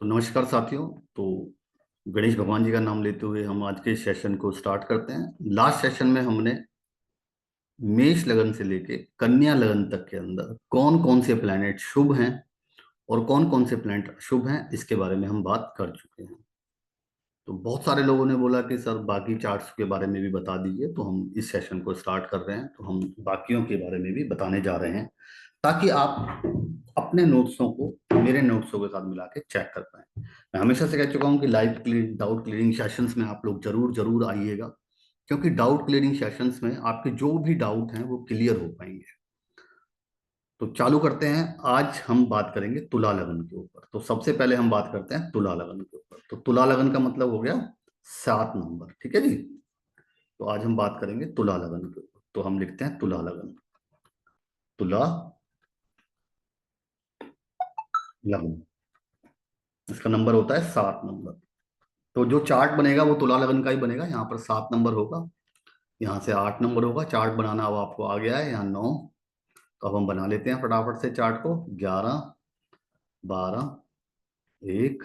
तो नमस्कार साथियों। तो गणेश भगवान जी का नाम लेते हुए हम आज के सेशन को स्टार्ट करते हैं। लास्ट सेशन में हमने मेष लगन से लेके कन्या लगन तक के अंदर कौन कौन से प्लैनेट शुभ हैं और कौन कौन से प्लैनेट अशुभ हैं इसके बारे में हम बात कर चुके हैं। तो बहुत सारे लोगों ने बोला कि सर बाकी चार्ट्स के बारे में भी बता दीजिए, तो हम इस सेशन को स्टार्ट कर रहे हैं। तो हम बाकियों के बारे में भी बताने जा रहे हैं ताकि आप अपने नोट्सों को मेरे नोट्सों के साथ मिला के चेक कर पाए। मैं हमेशा से कह चुका हूं कि लाइव डाउट क्लियरिंग सेशंस में आप लोग जरूर जरूर आइएगा, क्योंकि डाउट क्लियरिंग सेशंस में आपके जो भी डाउट हैं वो क्लियर हो पाएंगे। तो चालू करते हैं। आज हम बात करेंगे तुला लगन के ऊपर। तो सबसे पहले हम बात करते हैं तुला लगन के ऊपर। तो तुला लगन का मतलब हो गया 7 नंबर, ठीक है जी। तो आज हम बात करेंगे तुला लगन के ऊपर। तो हम लिखते हैं तुला लगन। तुला लगन, इसका नंबर होता है 7 नंबर। तो जो चार्ट बनेगा वो तुला लगन का ही बनेगा। यहाँ पर 7 नंबर होगा, यहाँ से 8 नंबर होगा। चार्ट बनाना अब आपको आ गया है, यहाँ 9। तो अब हम बना लेते हैं फटाफट से चार्ट को। 11, 12, 1,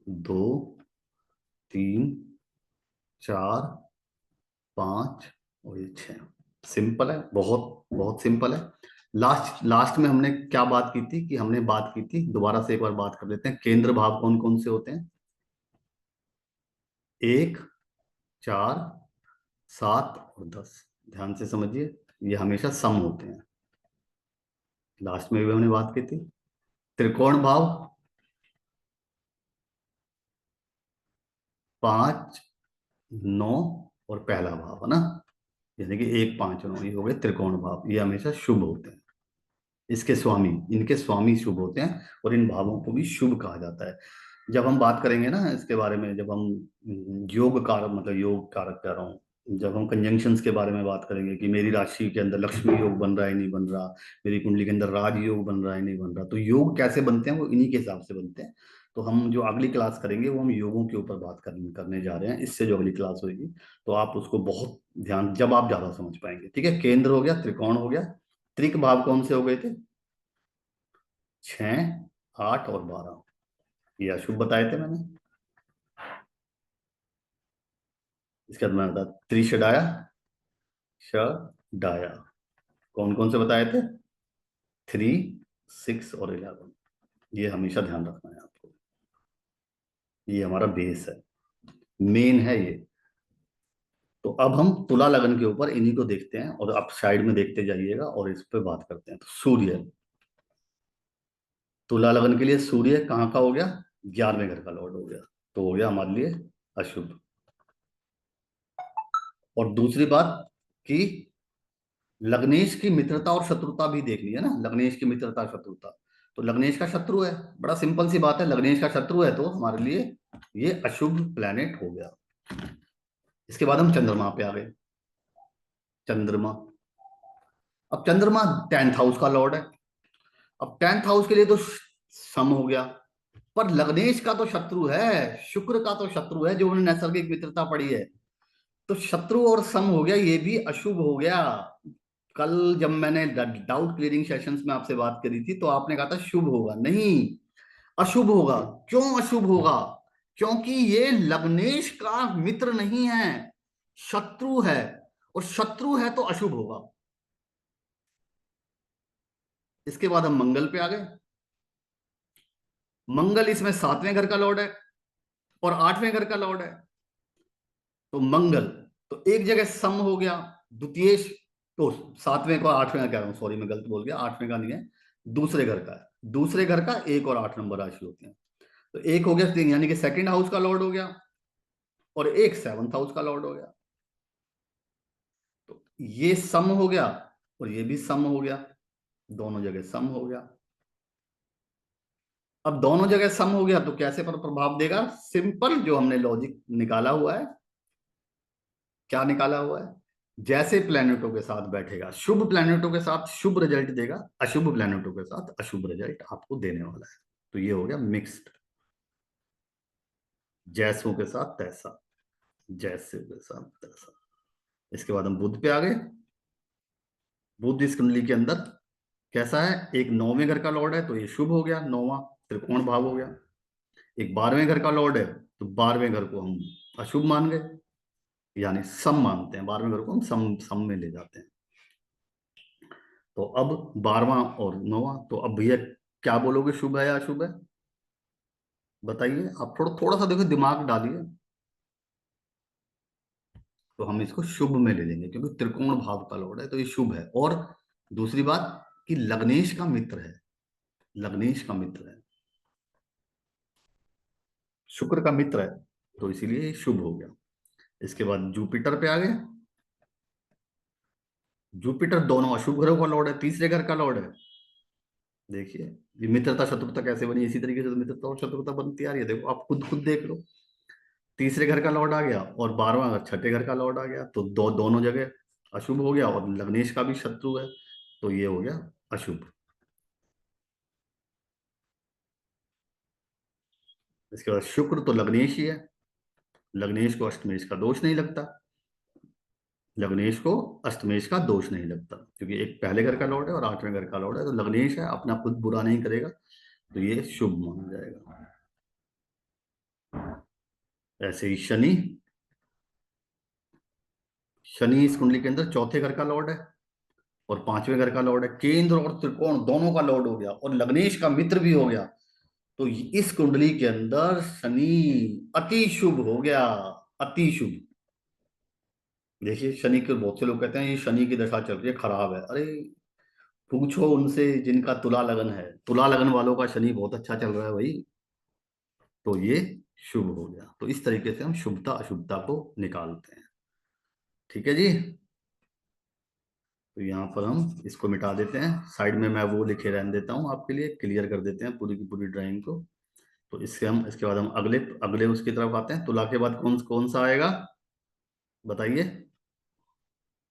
2, 3, 4, 5 और ये 6। सिंपल है, बहुत बहुत सिंपल है। लास्ट लास्ट में हमने क्या बात की थी कि हमने बात की थी, दोबारा से एक बार बात कर लेते हैं। केंद्र भाव कौन कौन से होते हैं? 1, 4, 7 और 10। ध्यान से समझिए, ये हमेशा सम होते हैं। लास्ट में भी हमने बात की थी। त्रिकोण भाव 5, 9 और पहला भाव है ना, यानी कि 1, 5 और 9, ये हो गए त्रिकोण भाव। ये हमेशा शुभ होते हैं। इसके स्वामी, इनके स्वामी शुभ होते हैं और इन भावों को भी शुभ कहा जाता है। जब हम बात करेंगे ना इसके बारे में, जब हम योग कारक, मतलब योग कारक कह रहा हूँ, जब हम कंजंक्शंस के बारे में बात करेंगे कि मेरी राशि के अंदर लक्ष्मी योग बन रहा है नहीं बन रहा, मेरी कुंडली के अंदर राज योग बन रहा है नहीं बन रहा, तो योग कैसे बनते हैं वो इन्हीं के हिसाब से बनते हैं। तो हम जो अगली क्लास करेंगे वो हम योगों के ऊपर बात करने जा रहे हैं। इससे जो अगली क्लास होगी तो आप उसको बहुत ध्यान, जब आप ज्यादा समझ पाएंगे। ठीक है, केंद्र हो गया, त्रिकोण हो गया। त्रिक भाव कौन से हो गए थे? 6, 8 और 12। ये अशुभ बताए थे मैंने। इसके बाद मैंने बताया त्रिशडाया, डाया। कौन कौन से बताए थे? 3, 6 और 11। ये हमेशा ध्यान रखना है आपको। ये हमारा बेस है, मेन है ये। तो अब हम तुला लगन के ऊपर इन्हीं को देखते हैं और आप साइड में देखते जाइएगा और इस पे बात करते हैं। तो सूर्य, तुला लगन के लिए सूर्य कहाँ का हो गया? 11वें घर का लॉर्ड हो गया। तो हो गया हमारे लिए अशुभ। और दूसरी बात कि लग्नेश की मित्रता और शत्रुता भी देख लिया ना। लग्नेश की मित्रता शत्रुता, तो लग्नेश का शत्रु है। बड़ा सिंपल सी बात है, लग्नेश का शत्रु है तो हमारे लिए ये अशुभ प्लेनेट हो गया। इसके बाद हम चंद्रमा पे आ गए। चंद्रमा, अब चंद्रमा 10th हाउस का लॉर्ड है। अब 10th हाउस के लिए तो सम हो गया, पर लग्नेश का तो शत्रु है, शुक्र का तो शत्रु है, जो उन्होंने नैसर्गिक मित्रता पढ़ी है। तो शत्रु और सम हो गया, ये भी अशुभ हो गया। कल जब मैंने डाउट क्लियरिंग सेशंस में आपसे बात करी थी तो आपने कहा था शुभ होगा, नहीं, अशुभ होगा। क्यों अशुभ होगा? क्योंकि ये लग्नेश का मित्र नहीं है, शत्रु है। और शत्रु है तो अशुभ होगा। इसके बाद हम मंगल पे आ गए। मंगल इसमें 7वें घर का लॉर्ड है और 8वें घर का लॉर्ड है। तो मंगल तो एक जगह सम हो गया, द्वितीय, तो 7वें को 8वें का कह रहा हूं, सॉरी मैं गलत बोल गया, 8वें का नहीं है, दूसरे घर का है। दूसरे घर का 1 और 8 नंबर राशि होती है। तो एक हो गया 3, यानी कि सेकंड हाउस का लॉर्ड हो गया, और एक 7th हाउस का लॉर्ड हो गया। तो ये सम हो गया और ये भी सम हो गया, दोनों जगह सम हो गया। अब दोनों जगह सम हो गया तो कैसे पर प्रभाव देगा? सिंपल, जो हमने लॉजिक निकाला हुआ है। क्या निकाला हुआ है? जैसे प्लैनेटों के साथ बैठेगा, शुभ प्लैनेटों के साथ शुभ रिजल्ट देगा, अशुभ प्लैनेटों के साथ अशुभ रिजल्ट आपको देने वाला है। तो ये हो गया मिक्स्ड, जैसों के साथ तैसा, जैसे के साथ तैसा। इसके बाद हम बुध पे आ गए। बुध इस कुंडली के अंदर कैसा है? एक 9वें घर का लॉर्ड है, तो ये शुभ हो गया, 9वां त्रिकोण भाव हो गया। एक 12वें घर का लॉर्ड है, तो 12वें घर को हम अशुभ मान गए, यानी सम मानते हैं, 12वें घर को हम सम सम में ले जाते हैं। तो अब 12वां और 9वां, तो अब भैया क्या बोलोगे, शुभ है या अशुभ है? बताइए आप, थोड़ा थोड़ा सा देखो, दिमाग डालिए। तो हम इसको शुभ में ले लेंगे क्योंकि त्रिकोण भाव का लॉर्ड है, तो ये शुभ है। और दूसरी बात कि लग्नेश का मित्र है, लग्नेश का मित्र है, शुक्र का मित्र है, तो इसीलिए ये शुभ हो गया। इसके बाद जुपिटर पे आ गए। जुपिटर दोनों अशुभ ग्रहों का लॉर्ड है, तीसरे घर का लॉर्ड है। देखिए ये मित्रता शत्रुता कैसे बनी, इसी तरीके से तो मित्रता और शत्रुता बनती आ रही है, देखो आप खुद खुद देख लो। तीसरे घर का लॉर्ड आ गया और 12वां घर छठे घर का लॉर्ड आ गया, तो दोनों जगह अशुभ हो गया, और लग्नेश का भी शत्रु है, तो ये हो गया अशुभ। इसके बाद शुक्र तो लग्नेश ही है, लग्नेश को अष्टमेश का दोष नहीं लगता, लग्नेश को अष्टमेश का दोष नहीं लगता, क्योंकि एक पहले घर का लॉर्ड है और 8वें घर का लॉर्ड है, तो लग्नेश है, अपना खुद बुरा नहीं करेगा, तो ये शुभ माना जाएगा। ऐसे ही शनि, शनि इस कुंडली के अंदर चौथे घर का लॉर्ड है और 5वें घर का लॉर्ड है, केंद्र और त्रिकोण दोनों का लॉर्ड हो गया और लग्नेश का मित्र भी हो गया, तो इस कुंडली के अंदर शनि अति शुभ हो गया, अति शुभ। देखिए शनि के बहुत से लोग कहते हैं ये शनि की दशा चल रही है, खराब है, अरे पूछो उनसे जिनका तुला लगन है, तुला लगन वालों का शनि बहुत अच्छा चल रहा है भाई, तो ये शुभ हो गया। तो इस तरीके से हम शुभता अशुभता को निकालते हैं। ठीक है जी, तो यहाँ पर हम इसको मिटा देते हैं, साइड में मैं वो लिखे रहने देता हूँ आपके लिए, क्लियर कर देते हैं पूरी की पूरी ड्राइंग को। तो इससे हम, इसके बाद हम अगले अगले उसकी तरफ आते हैं। तुला के बाद कौन कौन सा आएगा, बताइए?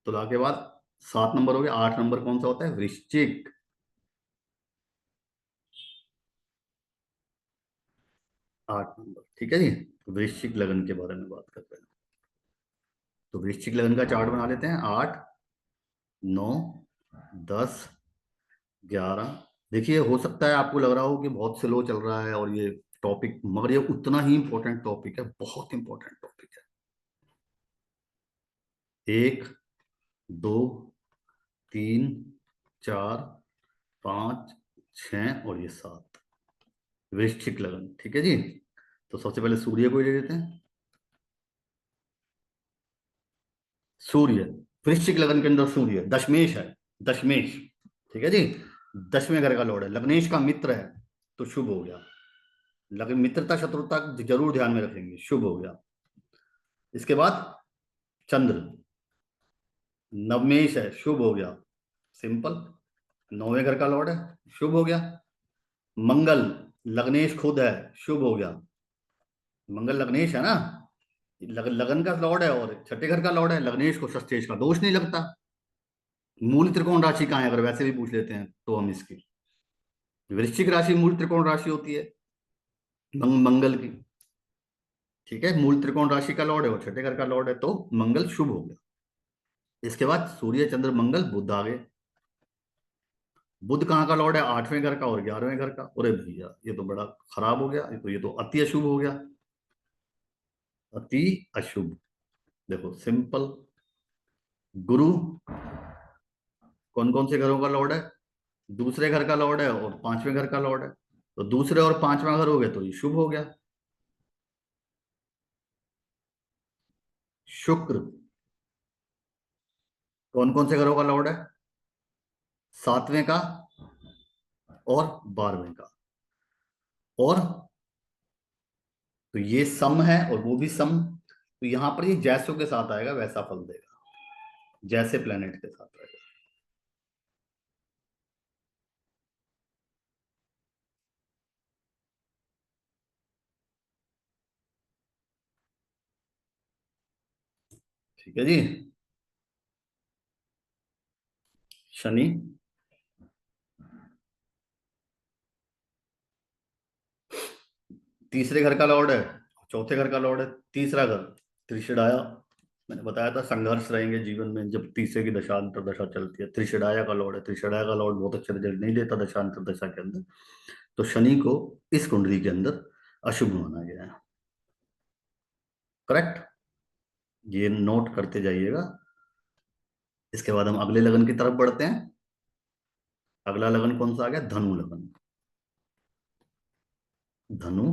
तुला के बाद 7 नंबर हो गया, 8 नंबर कौन सा होता है, वृश्चिक। 8 नंबर, ठीक है जी। वृश्चिक लगन के बारे में बात करते हैं, तो वृश्चिक लगन का चार्ट बना लेते हैं। 8, 9, 10, 11। देखिए हो सकता है आपको लग रहा हो कि बहुत स्लो चल रहा है और ये टॉपिक, मगर ये उतना ही इंपॉर्टेंट टॉपिक है, बहुत इंपॉर्टेंट टॉपिक है। 1, 2, 3, 4, 5, 6 और ये 7, वृश्चिक लगन, ठीक है जी। तो सबसे पहले सूर्य को ही ले लेते हैं। सूर्य, वृश्चिक लगन के अंदर सूर्य दशमेश है, दशमेश, ठीक है जी। 10वें घर का लॉर्ड है, लग्नेश का मित्र है, तो शुभ हो गया। लेकिन मित्रता शत्रुता जरूर ध्यान में रखेंगे, शुभ हो गया। इसके बाद चंद्र, नवमेश है, शुभ हो गया, सिंपल। 9वें घर का लॉर्ड है, शुभ हो गया। मंगल, लग्नेश खुद है, शुभ हो गया। मंगल लग्नेश है ना, लगन का लॉर्ड है और छठे घर का लॉर्ड है, लग्नेश को शस्त्रेश का दोष नहीं लगता। मूल त्रिकोण राशि कहाँ है, अगर वैसे भी पूछ लेते हैं तो हम इसकी, वृश्चिक राशि मूल त्रिकोण राशि होती है मंगल की, ठीक है। मूल त्रिकोण राशि का लॉर्ड है और छठे घर का लॉर्ड है, तो मंगल शुभ हो गया। इसके बाद सूर्य चंद्र मंगल बुध आ गए। बुध कहाँ का लॉर्ड है, 8वें घर का और 11वें घर का, अरे भैया ये तो बड़ा खराब हो गया, ये तो अति अशुभ हो गया, अति अशुभ। देखो सिंपल, गुरु कौन कौन से घरों का लॉर्ड है, दूसरे घर का लॉर्ड है और 5वें घर का लॉर्ड है, तो दूसरे और 5वां घर हो गए तो ये शुभ हो गया। शुक्र कौन कौन से घरों का लॉर्ड है, 7वें का और 12वें का, और तो ये सम है और वो भी सम, तो यहां पर ये जैसों के साथ आएगा वैसा फल देगा, जैसे प्लेनेट के साथ आएगा। ठीक है जी। शनि, तीसरे घर का लॉर्ड है, चौथे घर का लॉर्ड है, तीसरा घर त्रिषिडाया, मैंने बताया था संघर्ष रहेंगे जीवन में जब तीसरे की दशा अंतर दशा चलती है। त्रिषिडाया का लॉर्ड है, त्रिषिडाया का लॉर्ड बहुत अच्छे रिजल्ट नहीं देता दशा अंतर दशा के अंदर, तो शनि को इस कुंडली के अंदर अशुभ माना गया है। करेक्ट। ये नोट करते जाइएगा। इसके बाद हम अगले लगन की तरफ बढ़ते हैं। अगला लगन कौन सा आ गया? धनु लगन। धनु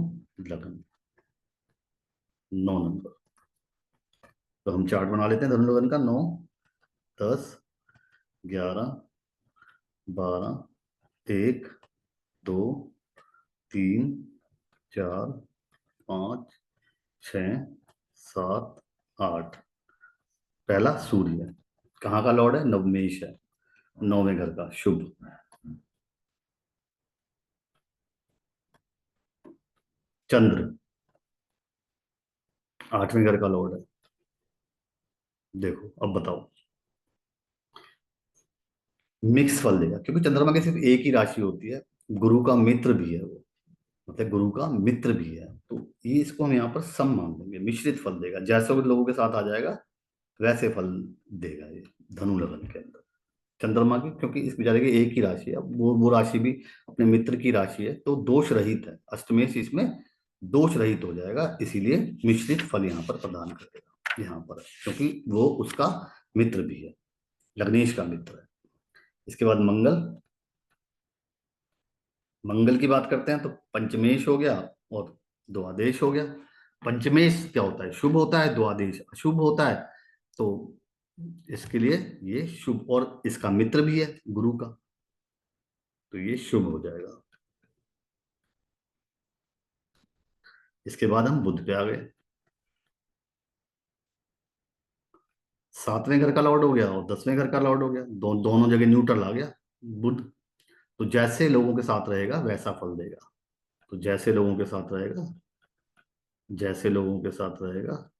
लगन, 9 नंबर। तो हम चार्ट बना लेते हैं धनु लगन का। 9, 10, 11, 12, 1, 2, 3, 4, 5, 6, 7, 8। पहला सूर्य, कहाँ का लॉर्ड है? नवमेश है, 9वें घर का, शुभ। चंद्र, 8वें घर का लॉर्ड है। देखो अब बताओ, मिक्स फल देगा क्योंकि चंद्रमा की सिर्फ एक ही राशि होती है। गुरु का मित्र भी है वो, मतलब गुरु का मित्र भी है, तो ये इसको हम यहाँ पर सम मान लेंगे। मिश्रित फल देगा, जैसे भी लोगों के साथ आ जाएगा वैसे फल देगा ये धनु लगन के अंदर। चंद्रमा की, क्योंकि इस बेचारे की एक ही राशि है, वो राशि भी अपने मित्र की राशि है, तो दोष रहित है। अष्टमेश इसमें दोष रहित हो जाएगा, इसीलिए मिश्रित फल यहाँ पर प्रदान करेगा यहाँ पर, क्योंकि वो उसका मित्र भी है, लग्नेश का मित्र है। इसके बाद मंगल। मंगल की बात करते हैं तो पंचमेश हो गया और द्वादेश हो गया। पंचमेश क्या होता है? शुभ होता है। द्वादेश अशुभ होता है। तो इसके लिए ये शुभ, और इसका मित्र भी है गुरु का, तो ये शुभ हो जाएगा। इसके बाद हम बुध पे आ गए। 7वें घर का लॉर्ड हो गया और 10वें घर का लॉर्ड हो गया, दोनों जगह न्यूट्रल आ गया बुध। तो जैसे लोगों के साथ रहेगा वैसा फल देगा। तो जैसे लोगों के साथ रहेगा, जैसे लोगों के साथ रहेगा,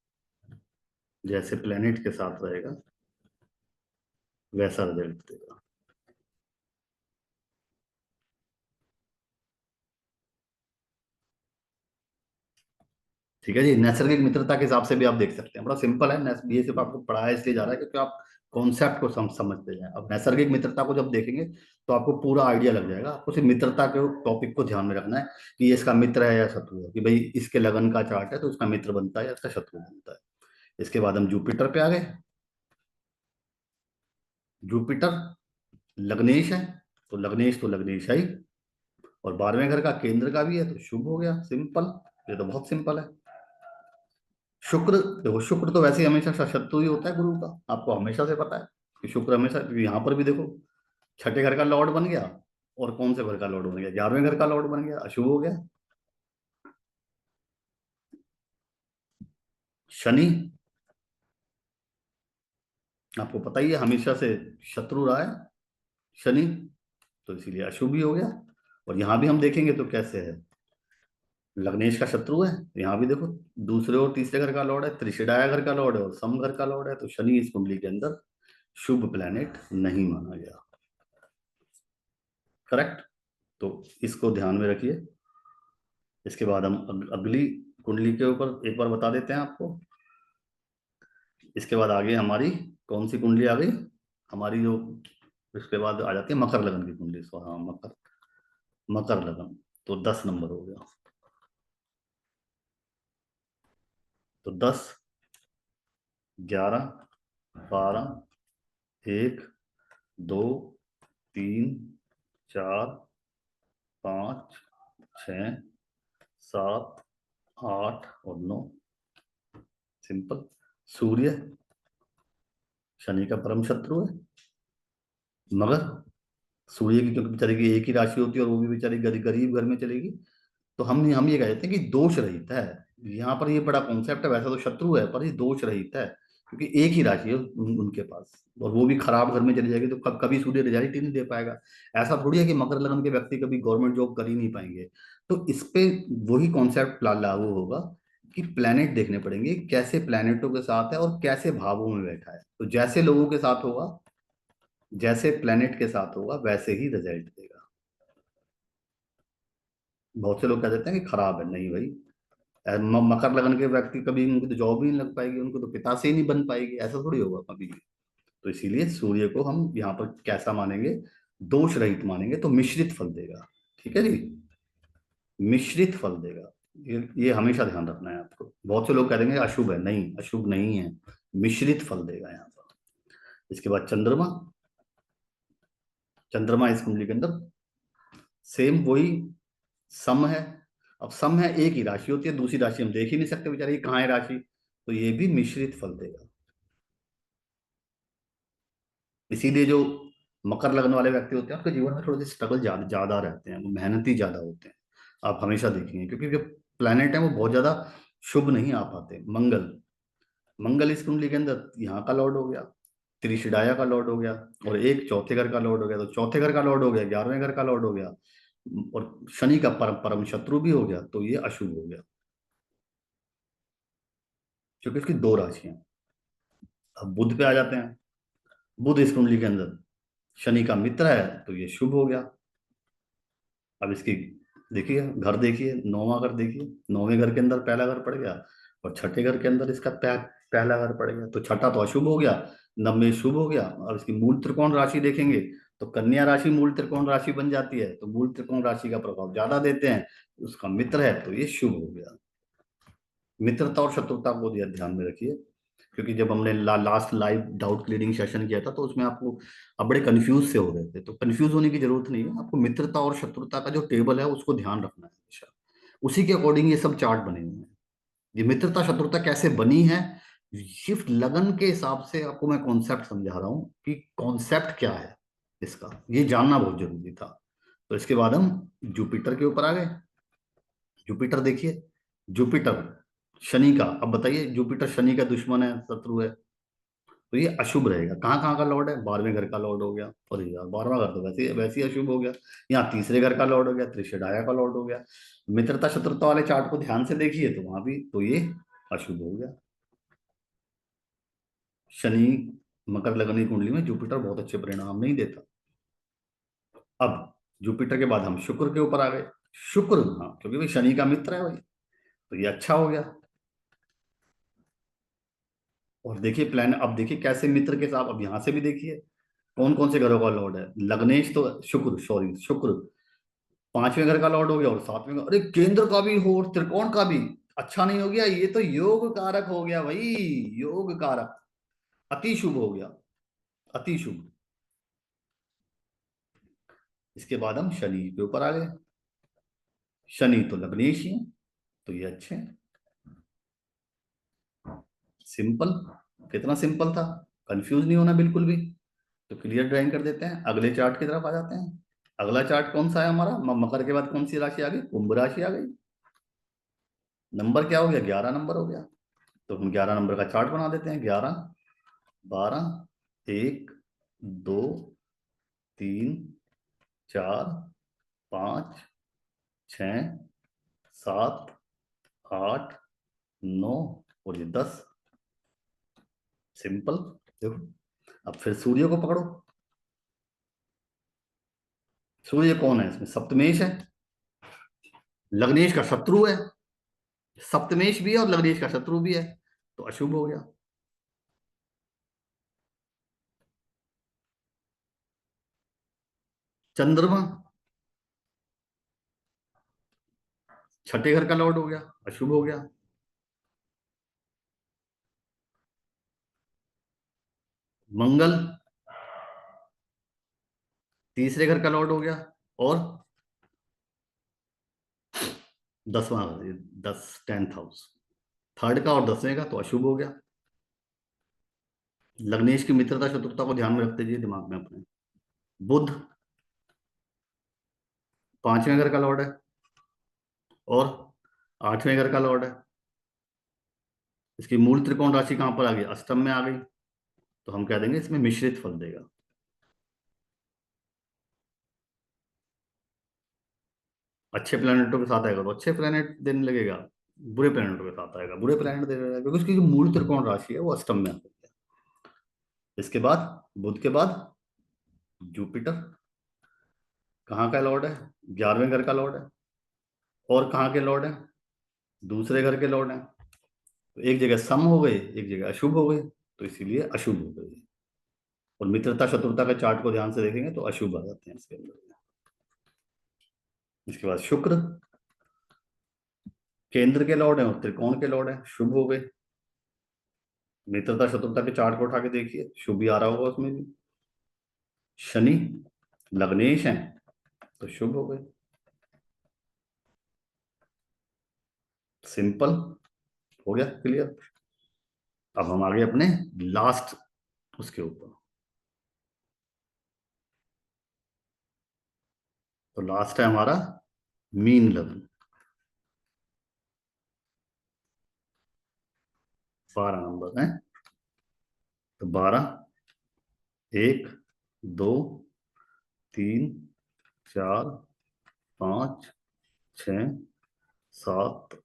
जैसे प्लेनेट के साथ रहेगा वैसा रिजल्ट देगा। ठीक है जी। नैसर्गिक मित्रता के हिसाब से भी आप देख सकते हैं, बड़ा सिंपल है। ये सिर्फ आपको पढ़ाया इसलिए जा रहा है क्योंकि आप कॉन्सेप्ट को समझते जाएं। अब नैसर्गिक मित्रता को जब देखेंगे तो आपको पूरा आइडिया लग जाएगा। आपको सिर्फ मित्रता के टॉपिक को ध्यान में रखना है कि ये इसका मित्र है या शत्रु है, कि भाई इसके लगन का चार्ट है तो इसका मित्र बनता है या इसका शत्रु बनता है। इसके बाद हम जुपिटर पे आ गए। जुपिटर लग्नेश है, तो लग्नेश है ही, और 12वें घर का केंद्र का भी है, तो शुभ हो गया। सिंपल, ये तो बहुत सिंपल है। शुक्र, देखो शुक्र तो वैसे ही हमेशा शत्रु ही होता है गुरु का, आपको हमेशा से पता है कि शुक्र हमेशा, यहाँ पर भी देखो छठे घर का लॉर्ड बन गया, और कौन से घर का लॉर्ड बन गया? 11वें घर का लॉर्ड बन गया, अशुभ हो गया। शनि, आपको पता ही है हमेशा से शत्रु रहा है शनि, तो इसीलिए अशुभ ही हो गया। और यहाँ भी हम देखेंगे तो कैसे है, लग्नेश का शत्रु है। यहाँ भी देखो दूसरे और तीसरे घर का लॉर्ड है, त्रिशिडाया घर का लॉर्ड है और सम घर का लॉर्ड है, तो शनि इस कुंडली के अंदर शुभ प्लेनेट नहीं माना गया। करेक्ट। तो इसको ध्यान में रखिए। इसके बाद हम अगली कुंडली के ऊपर एक बार बता देते हैं आपको। इसके बाद आगे हमारी कौन सी कुंडली आ गई? हमारी जो इसके बाद आ जाती है मकर लगन की कुंडली। सो हाँ, मकर, मकर लगन, तो 10 नंबर हो गया। तो 10, 11, 12, 1, 2, 3, 4, 5, 6, 7, 8 और 9। सिंपल। सूर्य शनि का परम शत्रु है। मगर सूर्य की, क्योंकि बेचारे की एक ही राशि होती है और वो भी बेचारी गरीब घर में चलेगी, तो हम ये कहते हैं कि दोष रहित है। यहाँ पर ये बड़ा कॉन्सेप्ट है, वैसा तो शत्रु है पर ये दोष रहित है, क्योंकि एक ही राशि है उनके पास, और वो भी खराब घर में चली जाएगी तो कभी सूर्य रिजल्ट ही नहीं दे पाएगा। ऐसा थोड़ी है कि मकर लगन के व्यक्ति कभी गवर्नमेंट जॉब कर ही नहीं पाएंगे। तो इस पे वही कॉन्सेप्ट लागू होगा कि प्लैनेट देखने पड़ेंगे, कैसे प्लैनेटों के साथ है और कैसे भावों में बैठा है। तो जैसे लोगों के साथ होगा, जैसे प्लैनेट के साथ होगा वैसे ही रिजल्ट देगा। बहुत से लोग कह देते हैं कि खराब है, नहीं भाई। मकर लगन के व्यक्ति कभी, उनको तो जॉब ही नहीं लग पाएगी, उनको तो पिता से ही नहीं बन पाएगी, ऐसा थोड़ी होगा कभी भी। तो इसीलिए सूर्य को हम यहाँ पर कैसा मानेंगे? दोष रहित मानेंगे, तो मिश्रित फल देगा। ठीक है जी, मिश्रित फल देगा। ये हमेशा ध्यान रखना है आपको। बहुत से लोग कह देंगे अशुभ है, नहीं अशुभ नहीं है, मिश्रित फल देगा यहाँ पर। इसके बाद चंद्रमा, चंद्रमा इस कुंडली के अंदर सेम वही सम है। अब सम है, एक ही राशि होती है, दूसरी राशि हम देख ही नहीं सकते बेचारे ये कहाँ है राशि, तो ये भी मिश्रित फल देगा। इसीलिए जो मकर लग्न वाले व्यक्ति होते हैं उनके जीवन में थोड़े से स्ट्रगल ज्यादा ज्यादा रहते हैं, वो मेहनती ज्यादा होते हैं। आप हमेशा देखेंगे, क्योंकि जो प्लेनेट है वो बहुत ज्यादा शुभ नहीं आ पाते। मंगल, मंगल इस कुंडली के अंदर यहाँ का लॉर्ड हो गया, त्रिशिडाया का लॉर्ड हो गया, और एक चौथे घर का लॉर्ड हो गया। तो चौथे घर का लॉर्ड हो गया, 11वें घर का लॉर्ड हो गया, और शनि का परम परम शत्रु भी हो गया, तो ये अशुभ हो गया, क्योंकि इसकी दो राशियां। अब बुध पे आ जाते हैं। बुध इस कुंडली के अंदर शनि का मित्र है, तो ये शुभ हो गया। अब इसकी देखिए घर, देखिए नौवां घर, देखिए नौवें घर के अंदर पहला घर पड़ गया, और छठे घर के अंदर इसका पहला घर पड़ गया, तो छठा तो अशुभ हो गया, नवमें शुभ हो गया। अब इसकी मूल त्रिकोण राशि देखेंगे तो कन्या राशि मूल त्रिकोण राशि बन जाती है, तो मूल त्रिकोण राशि का प्रभाव ज्यादा देते हैं, उसका मित्र है तो ये शुभ हो गया। मित्रता और शत्रुता को ध्यान में रखिए, क्योंकि जब हमने last live doubt clearing session किया था तो उसमें आपको अब बड़े कंफ्यूज से हो रहे थे, तो कंफ्यूज होने की जरूरत नहीं है। आपको मित्रता और शत्रुता का जो टेबल है उसको ध्यान रखना है हमेशा, उसी के अकॉर्डिंग ये सब चार्ट बने हुए हैं। ये मित्रता शत्रुता कैसे बनी है, शिफ्ट लगन के हिसाब से आपको मैं कॉन्सेप्ट समझा रहा हूँ कि कॉन्सेप्ट क्या है इसका, ये जानना बहुत जरूरी था। तो इसके बाद हम जुपिटर के ऊपर आ गए। जुपिटर देखिए, जुपिटर शनि का, अब बताइए जुपिटर शनि का दुश्मन है, शत्रु है, तो ये अशुभ रहेगा। कहाँ कहाँ का लॉर्ड है, 12वें घर का लॉर्ड हो गया, और यार 12वां घर तो वैसे वैसे ही अशुभ हो गया। यहाँ तीसरे घर का लॉर्ड हो गया, त्रिशेडाया का लॉर्ड हो गया। मित्रता शत्रुता वाले चार्ट को ध्यान से देखिए तो वहां भी तो ये अशुभ हो गया। शनि मकर लग्न की कुंडली में जुपिटर बहुत अच्छे परिणाम नहीं देता। अब जुपिटर के बाद हम शुक्र के ऊपर आ गए। शुक्र, हाँ क्योंकि भाई शनि का मित्र है भाई, तो ये अच्छा हो गया। और देखिए प्लान, अब देखिए कैसे मित्र के साथ, अब यहां से भी देखिए कौन कौन से घरों का लॉर्ड है। लग्नेश तो शुक्र, सॉरी शुक्र 5वें घर का लॉर्ड हो गया, और 7वें अरे केंद्र का भी हो और त्रिकोण का भी, अच्छा नहीं हो गया, ये तो योग कारक हो गया भाई, योग कारक, अति शुभ हो गया, अति शुभ। इसके बाद हम शनि के ऊपर आ गए। शनि तो लग्नेश ही है, तो ये अच्छे हैं। सिंपल, कितना सिंपल था, कंफ्यूज नहीं होना बिल्कुल भी। तो क्लियर ड्राइंग कर देते हैं, अगले चार्ट की तरफ आ जाते हैं। अगला चार्ट कौन सा है हमारा, मकर के बाद कौन सी राशि आ गई, कुंभ राशि आ गई। नंबर क्या हो गया, 11 नंबर हो गया। तो हम 11 नंबर का चार्ट बना देते हैं। 11, 12, 1, 2, 3, 4, 5, 6, 7, 8, 9, और ये 10। सिंपल। देखो, अब फिर सूर्य को पकड़ो। सूर्य कौन है इसमें, सप्तमेश है, लग्नेश का शत्रु है। सप्तमेश भी है और लग्नेश का शत्रु भी है, तो अशुभ हो गया। चंद्रमा छठे घर का लॉर्ड हो गया, अशुभ हो गया। मंगल तीसरे घर का लॉर्ड हो गया, और 10वां घर, 10th हाउस, थर्ड का और 10वें का, तो अशुभ हो गया। लग्नेश की मित्रता शत्रुता को ध्यान में रखते जाइए दिमाग में अपने। बुध 5वें घर का लॉर्ड है, और 8वें घर का लॉर्ड है। इसकी मूल त्रिकोण राशि कहां पर आ गई, अष्टम में आ गई, तो हम कह देंगे इसमें मिश्रित फल देगा। अच्छे प्लैनेटों के साथ आएगा तो अच्छे प्लैनेट देने लगेगा, बुरे प्लैनेटों के साथ आएगा बुरे प्लैनेट देने लगेगा, क्योंकि उसकी जो मूल त्रिकोण राशि है वो अष्टम में आ गई है। इसके बाद बुध के बाद जुपिटर कहाँ का लॉर्ड है, 11वें घर का लॉर्ड है, और कहाँ के लॉर्ड है, दूसरे घर के लॉर्ड है। तो एक जगह सम हो गए, एक जगह अशुभ हो गए, तो इसीलिए अशुभ हो गए। और मित्रता शत्रुता के चार्ट को ध्यान से देखेंगे तो अशुभ आ जाते हैं इसके अंदर। इसके बाद शुक्र, केंद्र के लॉर्ड है और त्रिकोण के लॉर्ड है, शुभ हो गए। मित्रता शत्रुता के चार्ट को उठा के देखिए, शुभ ही आ रहा होगा उसमें भी। शनि लग्नेश है तो शुभ हो गए। सिंपल, हो गया क्लियर। अब हम आगे अपने लास्ट उसके ऊपर। तो लास्ट है हमारा मीन लग्न। 12 नंबर है। तो 12, 1, 2, 3, 4, 5, 6, 7,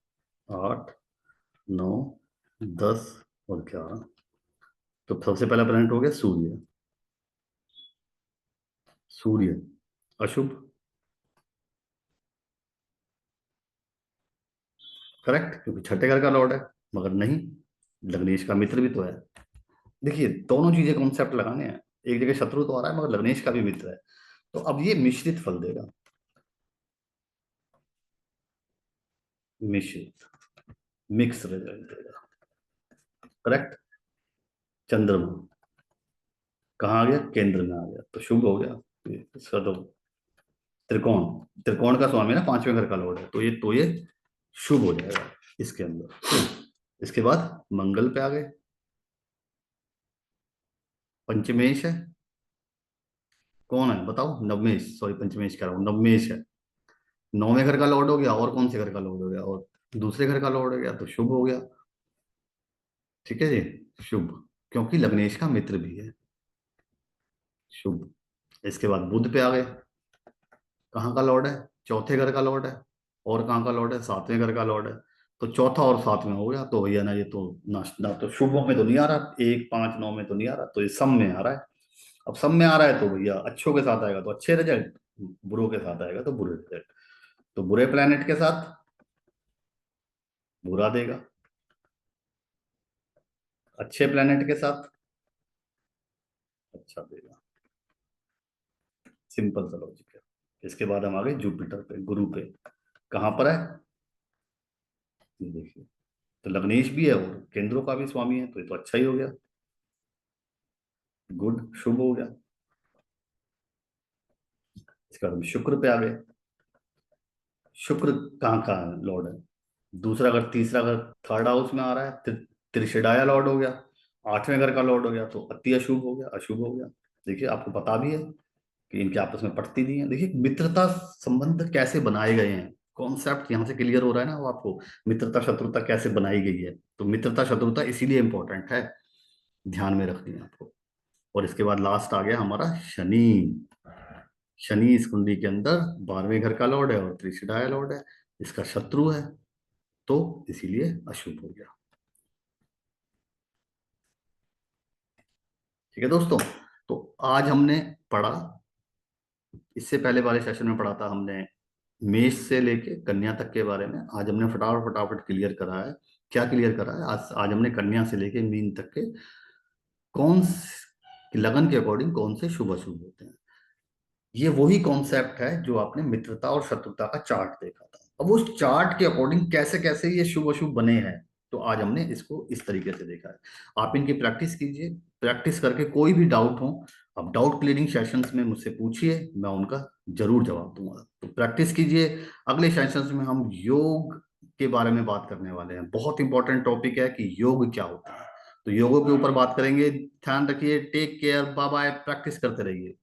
8, 9, 10 और 11। तो सबसे पहला प्लैनेट हो गया सूर्य। सूर्य अशुभ, करेक्ट, क्योंकि छठे घर का लॉर्ड है। मगर नहीं, लग्नेश का मित्र भी तो है। देखिए दोनों चीजें कॉन्सेप्ट लगाने हैं। एक जगह शत्रु तो आ रहा है मगर लग्नेश का भी मित्र है। तो अब ये मिश्रित फल देगा। मिश्रित, मिक्स रिजल्ट देगा। करेक्ट। चंद्रमा कहाँ आ गया? केंद्र में आ गया तो शुभ हो गया। इसका तो त्रिकोण, त्रिकोण का स्वामी ना पांचवें घर का लॉर्ड है, तो ये शुभ हो जाएगा इसके अंदर। इसके बाद मंगल पे आ गए। पंचमेश है, कौन है बताओ? नवमेश, सॉरी पंचमेश कह रहा हूँ, नवमेश है। नौवें घर का लॉर्ड हो गया, और कौन से घर का लॉर्ड हो गया? और दूसरे घर का लॉर्ड हो गया, तो शुभ हो गया। ठीक है जी, शुभ, क्योंकि लग्नेश का मित्र भी है। शुभ। इसके बाद बुध पे आ गए। कहाँ का लॉर्ड है? चौथे घर का लॉर्ड है। और कहाँ का लॉर्ड है? सातवें घर का लॉर्ड है। तो चौथा और सातवें हो गया, तो भैया ना ये तो ना तो शुभों में तो नहीं आ रहा, 1, 5, 9 में तो नहीं आ रहा, तो ये सम में आ रहा है। अब सम में आ रहा है तो भैया अच्छों के साथ आएगा तो अच्छे रिजल्ट, बुरों के साथ आएगा तो बुरे रिजल्ट। तो बुरे प्लैनेट के साथ बुरा देगा, अच्छे प्लैनेट के साथ अच्छा देगा। सिंपल सा लॉजिक है। इसके बाद हम आ गए जुपिटर पे, गुरु पे। कहाँ पर है? ये देखिए, तो लग्नेश भी है और केंद्रों का भी स्वामी है, तो ये तो अच्छा ही हो गया। गुड, शुभ हो गया। इसके बाद हम शुक्र पे आ गए। शुक्र कहाँ का लॉर्ड है? दूसरा घर, तीसरा घर, थर्ड हाउस में आ रहा है। त्रिशिडाया लॉर्ड हो गया, आठवें घर का लॉर्ड हो गया, तो अति अशुभ हो गया, अशुभ हो गया। देखिए आपको पता भी है कि इनके आपस में पटती नहीं है। देखिए मित्रता संबंध कैसे बनाए गए हैं, कॉन्सेप्ट यहाँ से क्लियर हो रहा है ना वो आपको। मित्रता शत्रुता कैसे बनाई गई है, तो मित्रता शत्रुता इसीलिए इंपॉर्टेंट है, ध्यान में रखनी है आपको। और इसके बाद लास्ट आ गया हमारा शनि। शनि इस कुंडली के अंदर 12वें घर का लॉर्ड है और त्रिशिडाया लॉर्ड है, इसका शत्रु है, तो इसीलिए अशुभ हो गया। ठीक है दोस्तों, तो आज हमने पढ़ा, इससे पहले वाले सेशन में पढ़ा था हमने मेष से लेके कन्या तक के बारे में। आज हमने फटाफट फटाफट क्लियर करा है। क्या क्लियर करा है? आज आज हमने कन्या से लेके मीन तक के लगन के अकॉर्डिंग कौन से शुभ अशुभ होते हैं। ये वही कॉन्सेप्ट है जो आपने मित्रता और शत्रुता का चार्ट देखा था। अब उस चार्ट के अकॉर्डिंग कैसे कैसे ये शुभ अशुभ बने हैं, तो आज हमने इसको इस तरीके से देखा है। आप इनकी प्रैक्टिस कीजिए, प्रैक्टिस करके कोई भी डाउट हो आप डाउट क्लियरिंग सेशंस में मुझसे पूछिए, मैं उनका जरूर जवाब दूंगा। तो प्रैक्टिस कीजिए। अगले सेशंस में हम योग के बारे में बात करने वाले हैं। बहुत इंपॉर्टेंट टॉपिक है कि योग क्या होता है, तो योगों के ऊपर बात करेंगे। ध्यान रखिए, take care, bye bye, practice करते रहिए।